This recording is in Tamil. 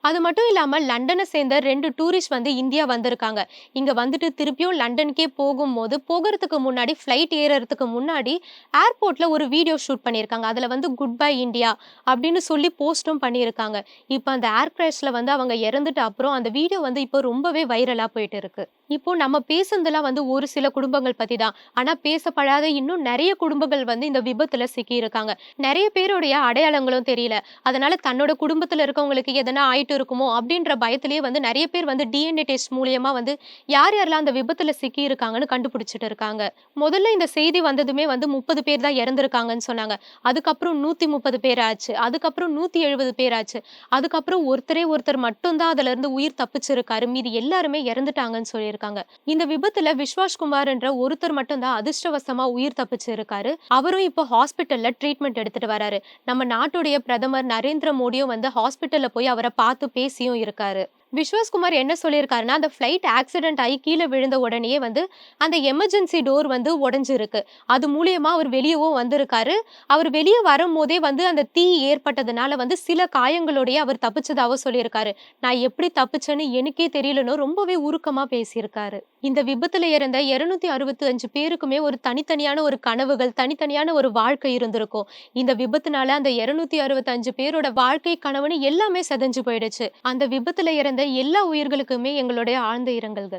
அது மட்டும் இல்லாம லண்டன சேர்ந்த 2 டூரிஸ்ட் வந்து இந்தியா வந்திருக்காங்க. இங்க வந்துட்டு திருப்பியும் லண்டனுக்கே போகும்போது, போகறதுக்கு முன்னாடி ஃப்ளைட் ஏறுறதுக்கு முன்னாடி ஏர்போர்ட்ல ஒரு வீடியோ ஷூட் பண்ணியிருக்காங்க. அதுல வந்து குட் பை இண்டியா அப்படின்னு சொல்லி போஸ்ட்டும் பண்ணியிருக்காங்க. இப்ப அந்த ஏர் கிராஷ்ல வந்து அவங்க இறந்துட்ட அப்புறம் அந்த வீடியோ வந்து இப்போ ரொம்பவே வைரலா போயிட்டு இருக்கு. இப்போ நம்ம பேசுனதெல்லாம் வந்து ஒரு சில குடும்பங்கள் பத்தி தான். ஆனா பேசப்படாத இன்னும் நெறைய குடும்பங்கள் வந்து இந்த விபத்துல சிக்கியிருக்காங்க. நெறைய பேருடைய அடையாளங்களும் தெரியல. அதனால தன்னோட குடும்பத்துல இருக்கவங்களுக்கு எதனா ஆயிட்டு இருக்குமோ அப்படின்ற பயத்திலேயே வந்து நெறைய பேர் வந்து டிஎன்ஏ டெஸ்ட் மூலியமா வந்து யார் யாரெல்லாம் அந்த விபத்துல சிக்கியிருக்காங்கன்னு கண்டுபிடிச்சுட்டு இருக்காங்க. முதல்ல இந்த செய்தி வந்ததுமே வந்து 30 பேர் தான் இறந்திருக்காங்கன்னு சொன்னாங்க. அதுக்கப்புறம் 130 பேர் ஆச்சு. அதுக்கப்புறம் 170 பேர் ஆச்சு. அதுக்கப்புறம் ஒருத்தரே ஒருத்தர் மட்டும் தான் அதுலருந்து உயிர் தப்பிச்சிருக்காரு. மீதி எல்லாருமே இறந்துட்டாங்கன்னு சொல்லியிருக்காங்க. இந்த விபத்துல விஸ்வாஸ் குமார்ன்ற ஒருத்தர் மட்டும் தான் அதிர்ஷ்டவசமா உயிர் தப்பிச்சிருக்காரு. அவரும் இப்போ ஹாஸ்பிட்டல்ல ட்ரீட்மெண்ட் எடுத்துட்டு வராரு. நம்ம நாட்டுடைய பிரதமர் நரேந்திர மோடியும் வந்து ஹாஸ்பிட்டல்ல போய் அவர பார்த்து பேசியும் இருக்காரு. விஸ்வாஸ் குமார் என்ன சொல்லியிருக்காருன்னா, அந்த ஃப்ளைட் ஆக்சிடென்ட் ஆயி கீழ விழுந்த உடனேயே வந்து அந்த எமர்ஜென்சி டோர் வந்து உடைஞ்சிருக்கு. அது மூலியமா அவர் வெளியவும் வந்திருக்காரு. அவர் வெளிய வரும்போதே வந்து அந்த தீ ஏற்பட்டதுனால வந்து சில காயங்களோடயே அவர் தப்பிச்சதாவும் சொல்லியிருக்காரு. நான் எப்படி தப்பிச்சேன்னு எனக்கே தெரியலன்னு ரொம்பவே உருக்கமா பேசியிருக்காரு. இந்த விபத்துல இறந்த 265 பேருக்குமே ஒரு தனித்தனியான ஒரு கனவுகள், தனித்தனியான ஒரு வாழ்க்கை இருந்திருக்கும். இந்த விபத்துனால அந்த 265 பேரோட வாழ்க்கை கனவுன்னு எல்லாமே சிதைஞ்சு போயிடுச்சு. அந்த விபத்துல இறந்த எல்லா உயிர்களுக்குமே எங்களுடைய ஆழ்ந்த இரங்கல்கள்.